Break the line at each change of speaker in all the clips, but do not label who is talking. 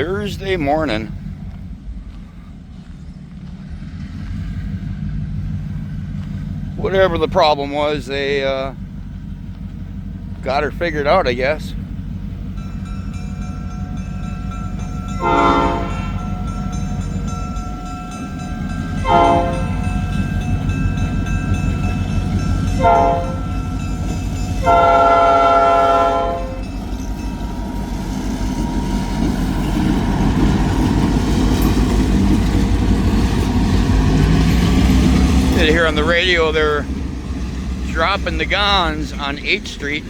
Thursday morning. Whatever the problem was, they got her figured out, I guess. Did hear on the radio they're dropping the guns on 8th Street.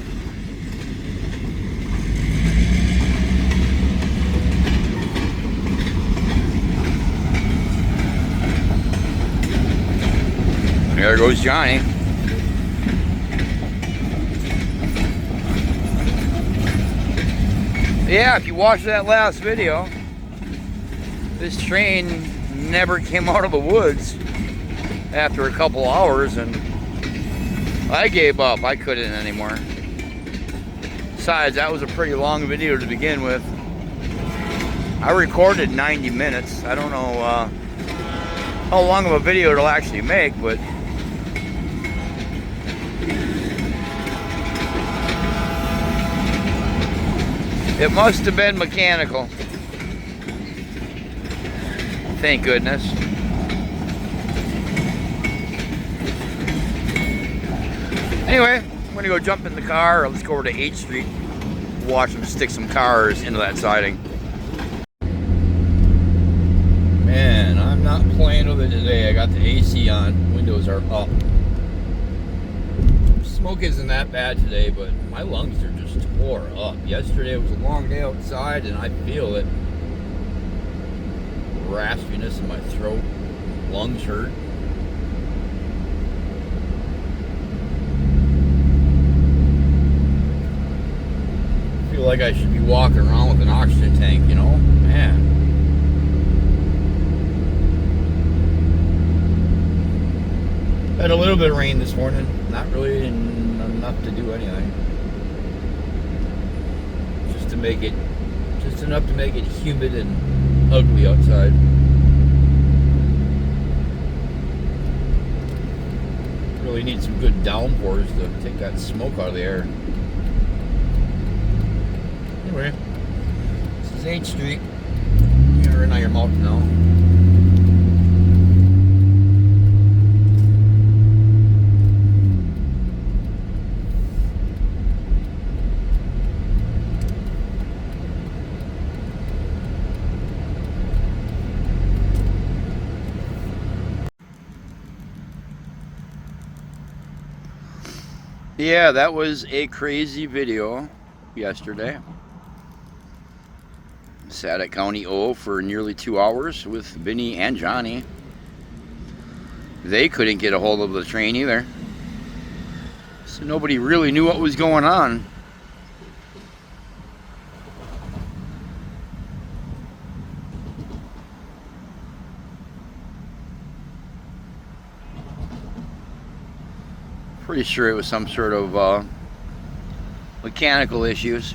There goes Johnny. Yeah, if you watch that last video, this train never came out of the woods after a couple hours, and I gave up. I couldn't anymore. Besides, that was a pretty long video to begin with. I recorded 90 minutes. I don't know how long of a video it'll actually make, but it must have been mechanical. Thank goodness. Anyway, I'm gonna go jump in the car, or let's go over to 8th Street, watch them stick some cars into that siding. Man, I'm not playing with it today. I got the AC on, windows are up. Smoke isn't that bad today, but my lungs are just tore up. Yesterday was a long day outside, and I feel it. Raspiness in my throat, lungs hurt. I feel like I should be walking around with an oxygen tank, you know? Man. Had a little bit of rain this morning, not really enough to do anything. Just enough to make it humid and ugly outside. Really need some good downpours to take that smoke out of the air. Anyway, this is 8th Street. You're in on your mouth now. Yeah, that was a crazy video yesterday. Sat at County O for nearly 2 hours with Vinny and Johnny. They couldn't get a hold of the train either. So nobody really knew what was going on. Pretty sure it was some sort of mechanical issues.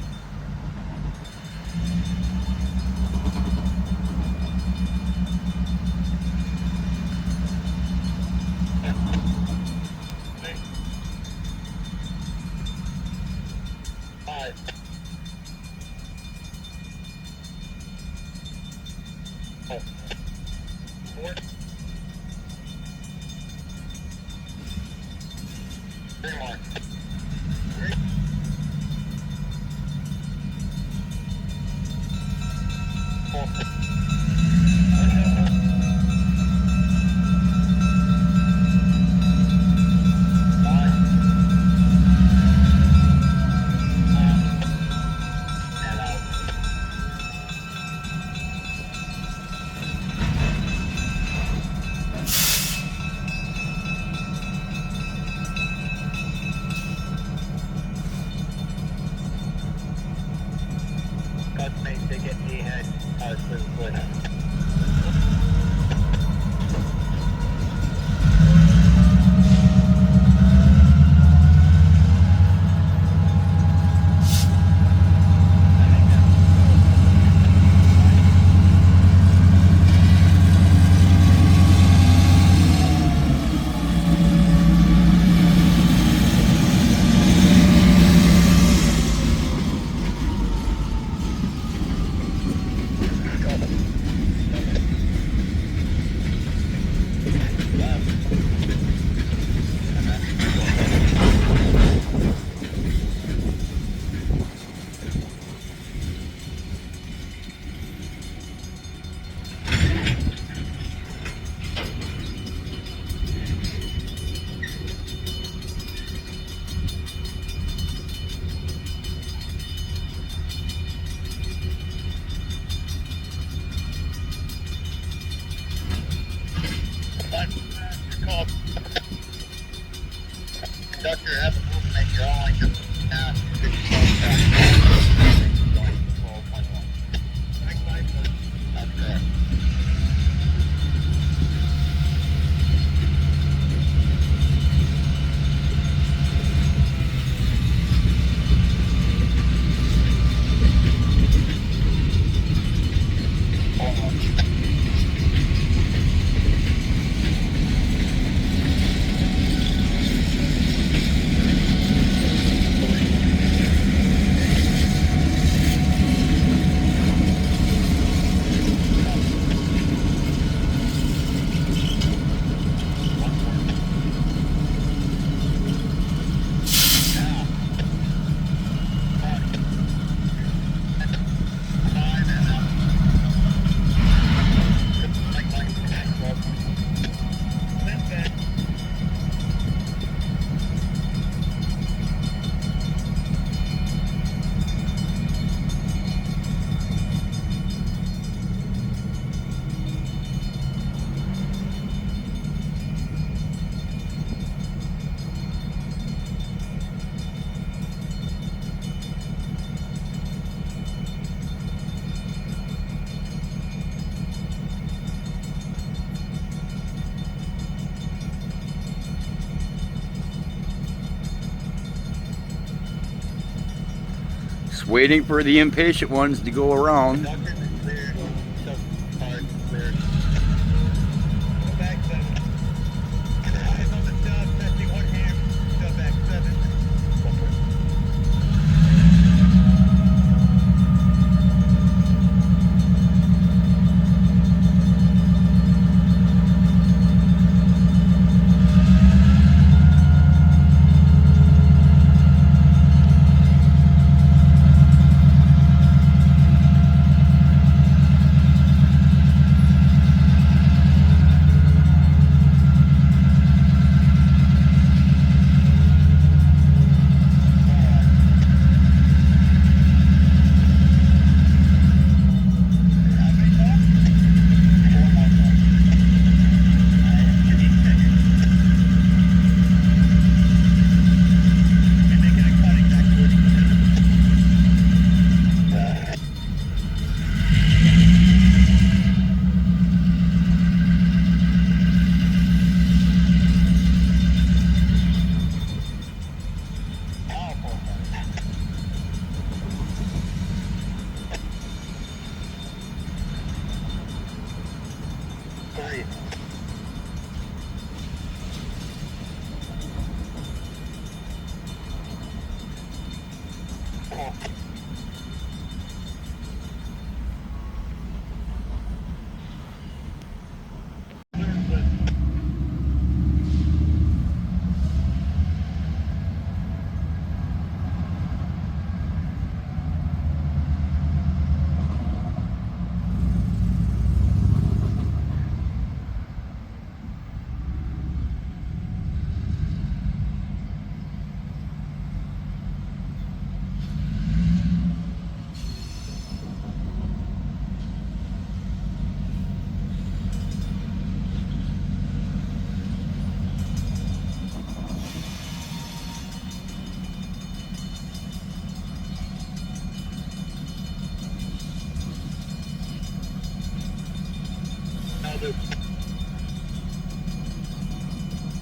Just waiting for the impatient ones to go around.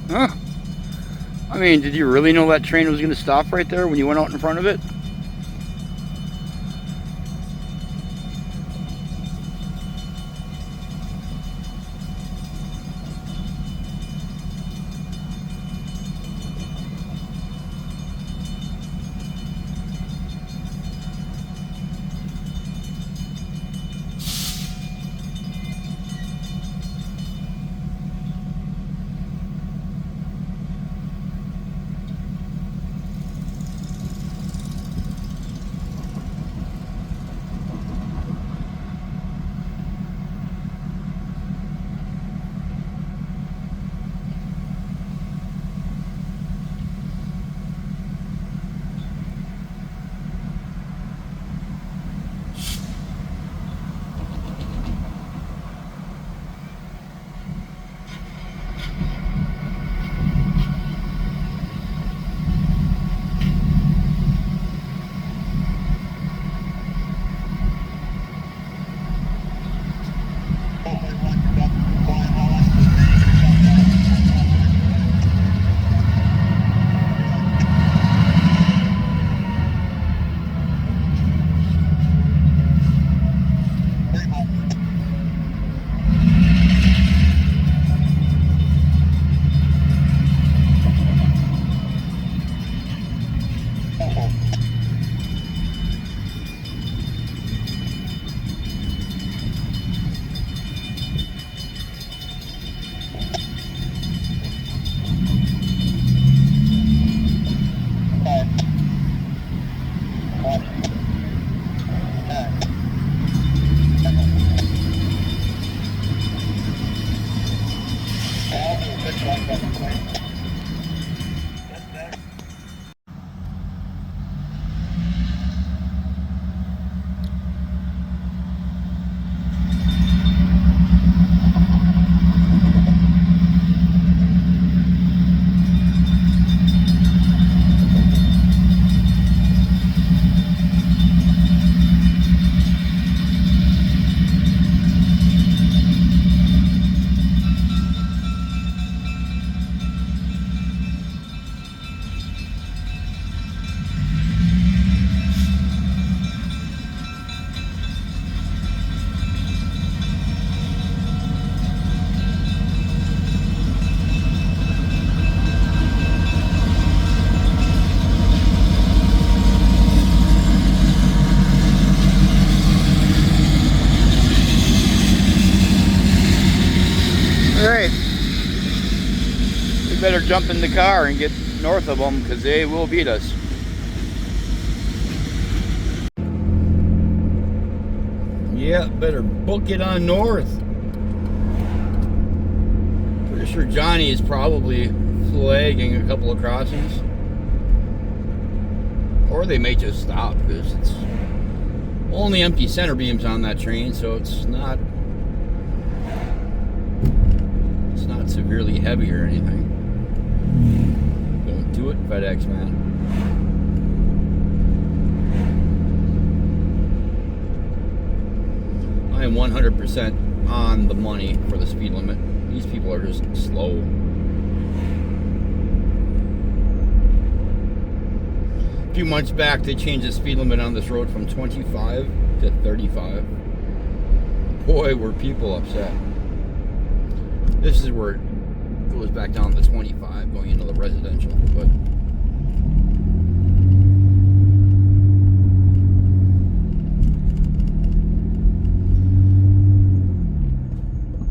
Huh? I mean, did you really know that train was going to stop right there when you went out in front of it? jump in the car and get north of them because they will beat us. Yeah, better book it on north. Pretty sure Johnny is probably flagging a couple of crossings. Or they may just stop because it's only empty center beams on that train, so it's not severely heavy or anything. Don't do it, FedEx man. I am 100% on the money for the speed limit. These people are just slow. A few months back, they changed the speed limit on this road from 25 to 35. Boy, were people upset. This is where it goes back down to 25, going into the residential. But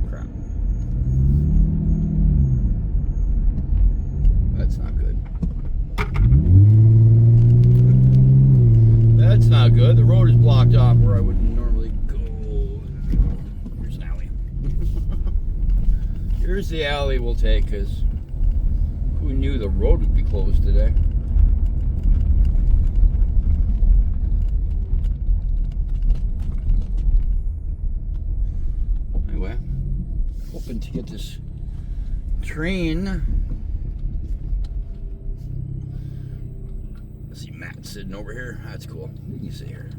crap, that's not good. That's not good. The road is blocked off where I would normally go. Here's an alley. Here's the alley we'll take, because who knew the road would be closed today? Anyway, hoping to get this train. I see Matt sitting over here. That's cool. You can sit here.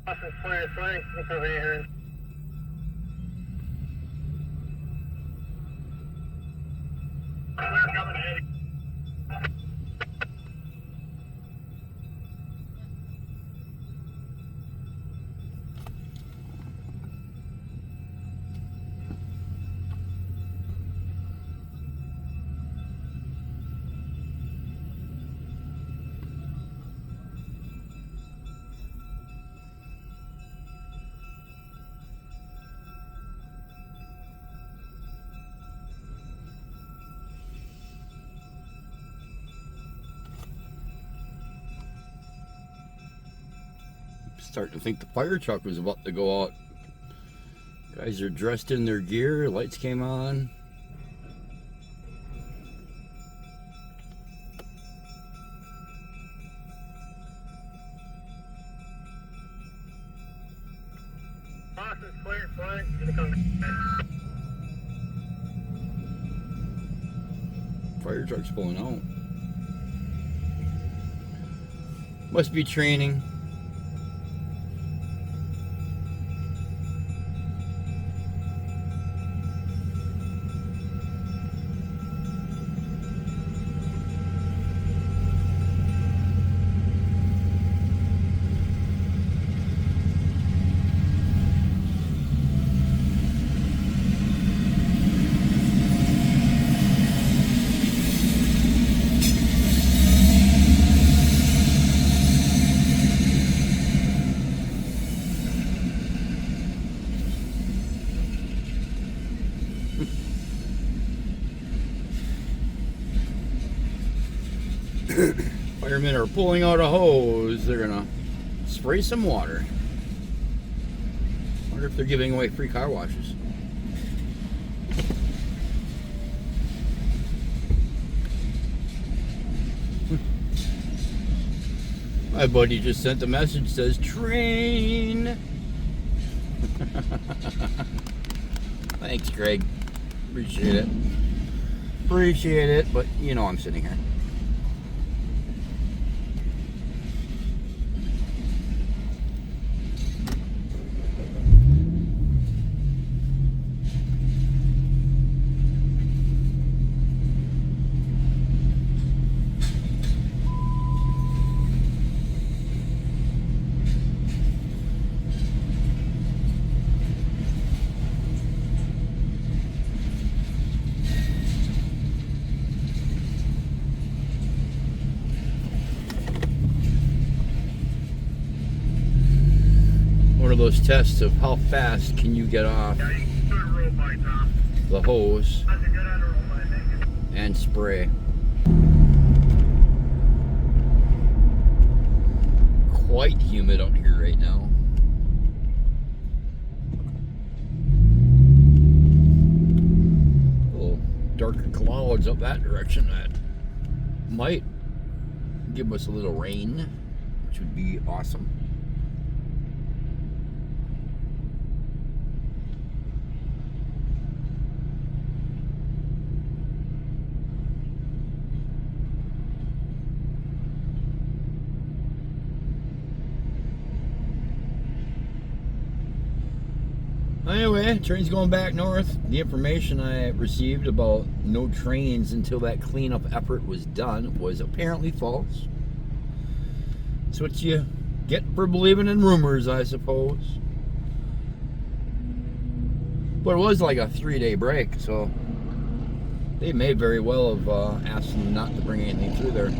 Austin Square 20, look over here. We're coming ahead.
Starting to think the fire truck was about to go out. Guys are dressed in their gear. Lights came on.
Austin Square 20, gonna come back.
Fire truck's pulling out. Must be training. Firemen are pulling out a hose. They're gonna spray some water. Wonder if they're giving away free car washes. My buddy just sent a message, says train. Thanks, Greg. Appreciate it. Appreciate it, but you know I'm sitting here. of those tests of how fast can you get off
Yeah, you can do a roll by, Tom.
the hose
That's a good on a roll by, thank you.
and spray. Quite humid out here right now. A little darker clouds up that direction that might give us a little rain, which would be awesome. Anyway, train's going back north. The information I received about no trains until that cleanup effort was done was apparently false. That's what you get for believing in rumors, I suppose. But it was like a 3-day break, so they may very well have asked them not to bring anything through there.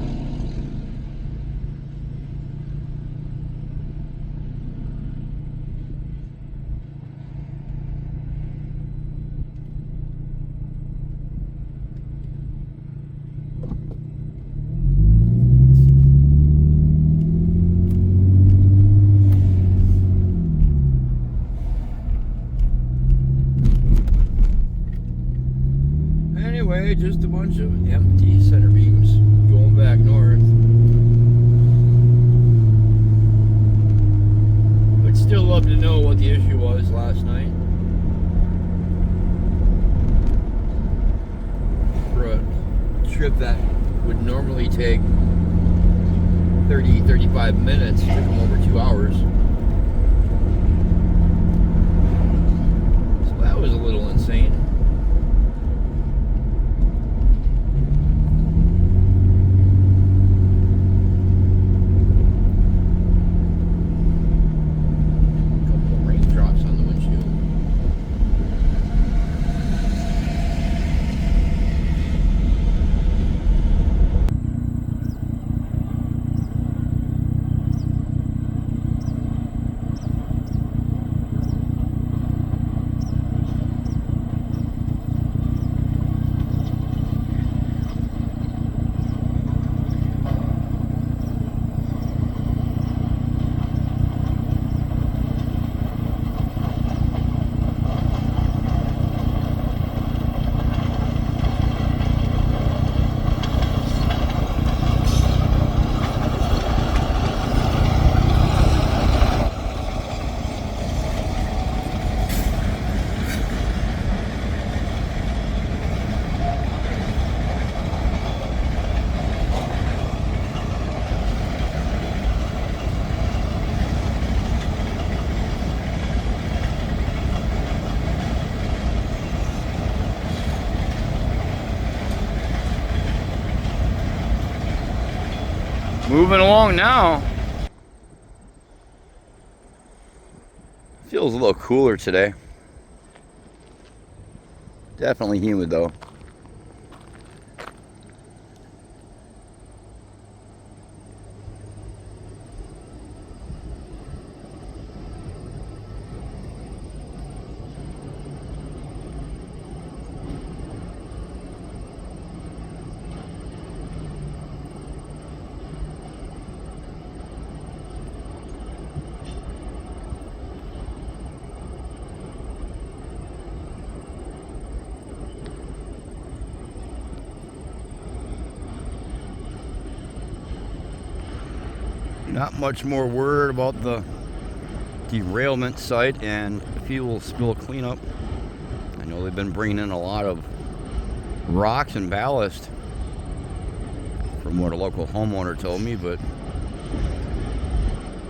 Anyway, just a bunch of empty center beams going back north. Would still love to know what the issue was last night. For a trip that would normally take 30-35 minutes, took them over 2 hours. So that was a little insane. Moving along now. Feels a little cooler today. Definitely humid though. Not much more word about the derailment site and fuel spill cleanup. I know they've been bringing in a lot of rocks and ballast from what a local homeowner told me, but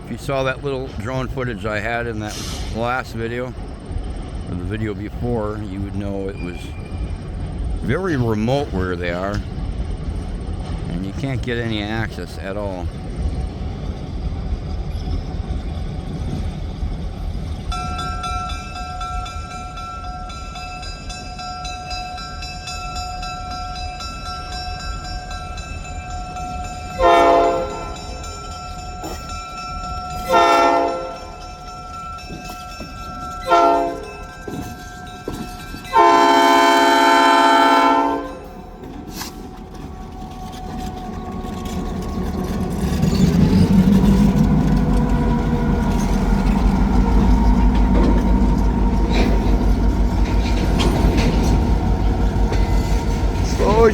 if you saw that little drone footage I had in that last video, or the video before, you would know it was very remote where they are, and you can't get any access at all.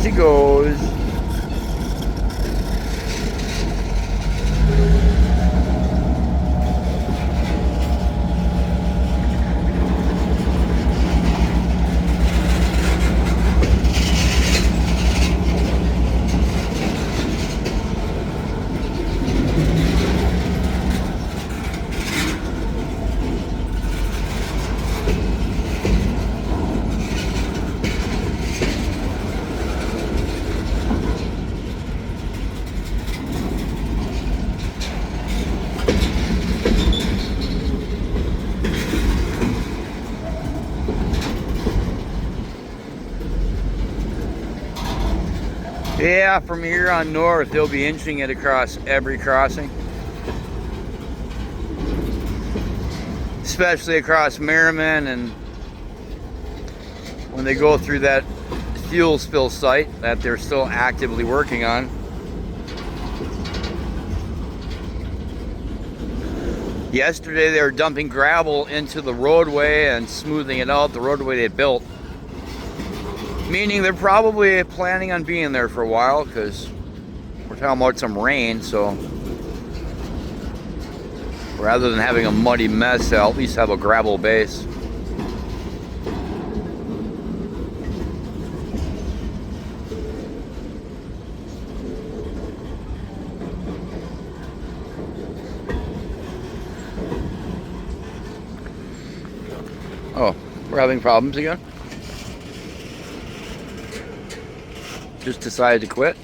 as it goes. Yeah, from here on north, they'll be inching it across every crossing. Especially across Merriman, and when they go through that fuel spill site that they're still actively working on. Yesterday they were dumping gravel into the roadway and smoothing it out, the roadway they built. Meaning they're probably planning on being there for a while, because we're talking about some rain, so rather than having a muddy mess, they'll at least have a gravel base. Oh, we're having problems again? Just decided to quit?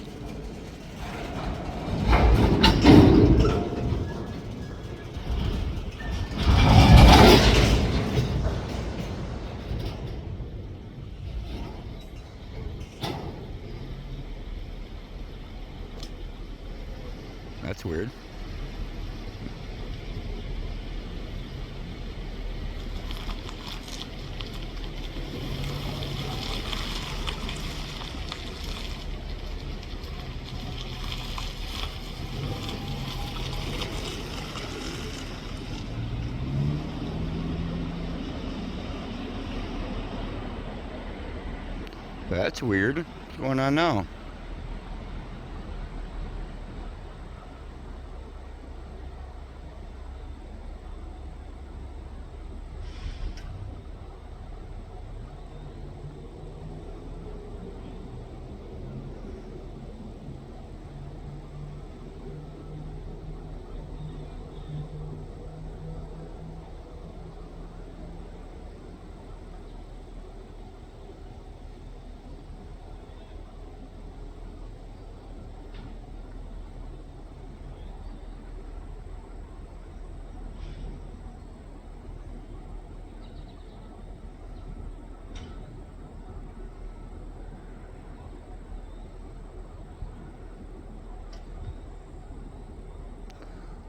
That's weird. That's weird. What's going on now?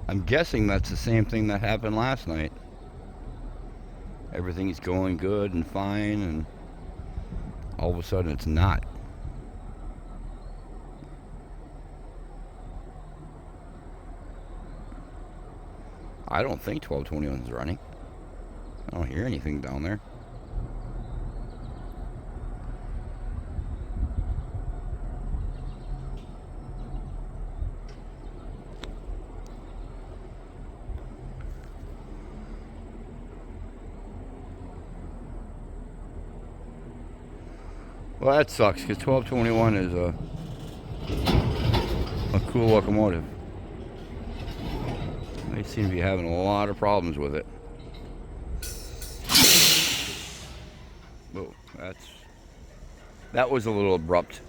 I'm guessing that's the same thing that happened last night. Everything's going good and fine, and all of a sudden it's not. I don't think 1221 is running. I don't hear anything down there. Well, that sucks, because 1221 is a cool locomotive. They seem to be having a lot of problems with it. Whoa, that was a little abrupt.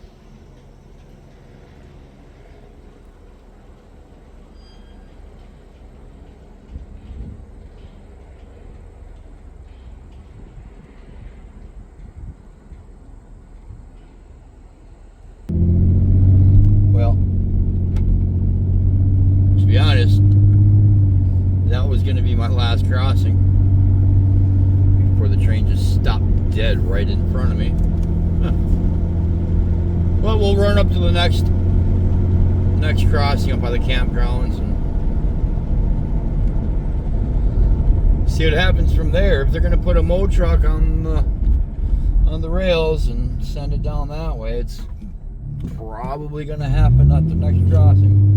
Well, to be honest, that was going to be my last crossing before the train just stopped dead right in front of me. Huh. Well, we'll run up to the next crossing up by the campgrounds and see what happens from there. If they're going to put a mow truck on the rails and send it down that way, it's probably gonna happen at the next crossing.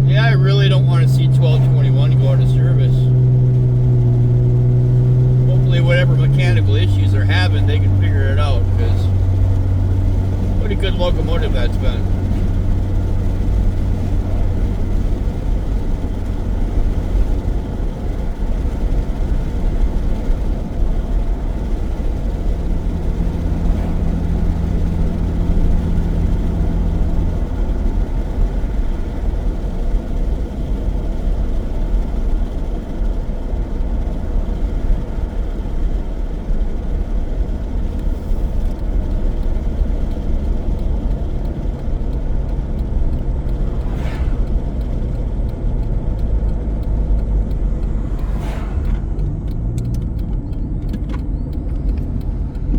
Yeah, I really don't want to see 1221 go out of service. Hopefully whatever mechanical issues they're having, they can figure it out, because what a good locomotive that's been.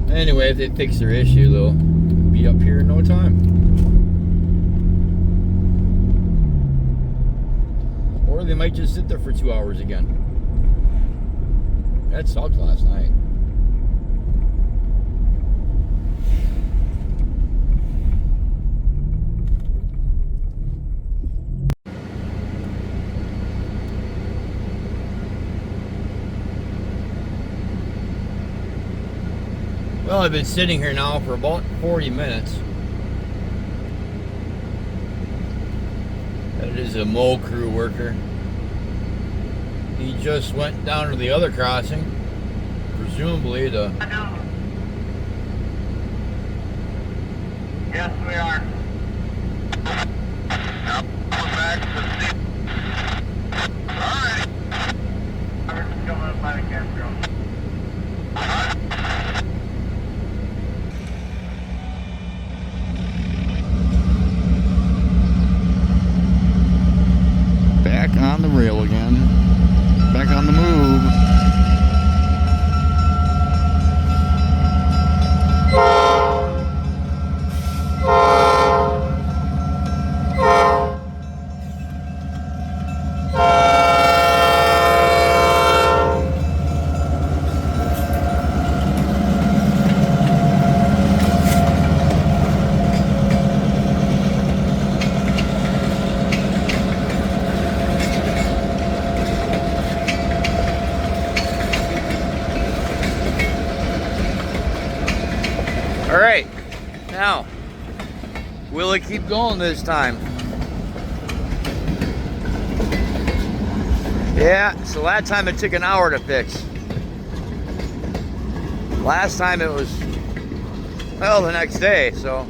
Anyway, if they fix their issue, they'll be up here in no time. Or they might just sit there for 2 hours again. That sucked last night. Well, I've been sitting here now for about 40 minutes. That is a mow crew worker. He just went down to the other crossing, presumably to...
Yes, we are. Alright. We're just coming up by the campground.
Back on the rail again. Back on the move. All right, now, will it keep going this time? Yeah, so that time it took an hour to fix. Last time it was, well, the next day, so.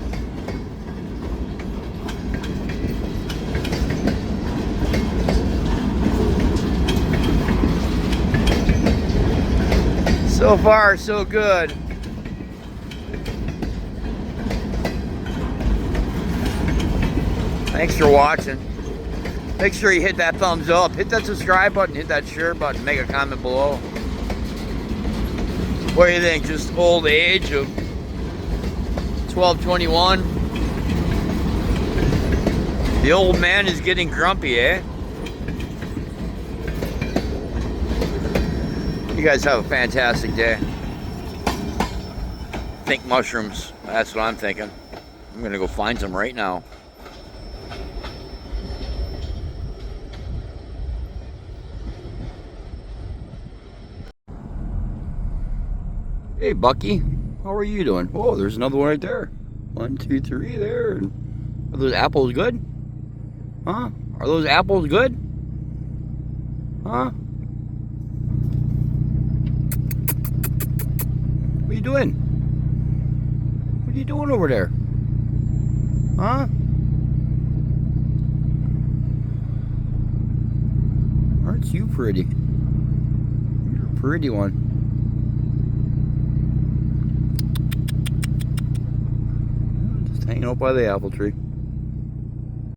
So far, so good. Thanks for watching. Make sure you hit that thumbs up, hit that subscribe button, hit that share button, make a comment below. What do you think? Just old age of 1221? The old man is getting grumpy, eh? You guys have a fantastic day. Think mushrooms. That's what I'm thinking. I'm gonna go find some right now. Hey, Bucky, how are you doing? Oh, there's another one right there. 1, 2, 3 there. Are those apples good? Huh? Are those apples good? Huh? What are you doing? What are you doing over there? Huh? Aren't you pretty? You're a pretty one. Hanging out by the apple tree.